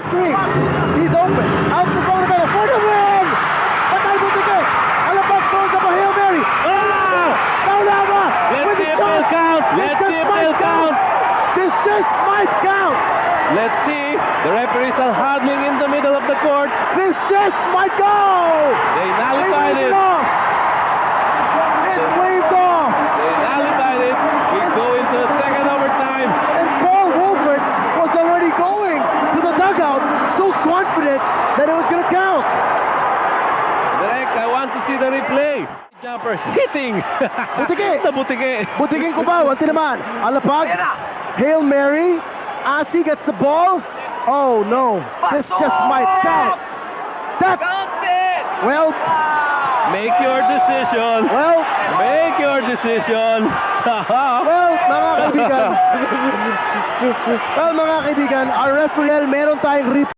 screen. He's open. Out to Bonavero for the win! Patay Butike. Alabang throws up a Hail Mary. Paulama! Let's see if they'll count. Let's see if they'll count. This just might count. Let's see. The referees are huddling in the middle of the court. This just might go. They nullified waved it. off. It's waved off. They nullified it. We go into the second overtime. And Paul Wolfert was already going to the dugout, so confident that it was going to count. Direct, I want to see the replay. Jumper hitting. Butike. The Butike. Butiking Cubao, ang tinaman. Alapag. Hail Mary. Asi gets the ball. Oh no, this just might count. That, well, Make your decision. well, Make your decision. well, mga kaibigan. Well, mga kaibigan, our referee, meron tayong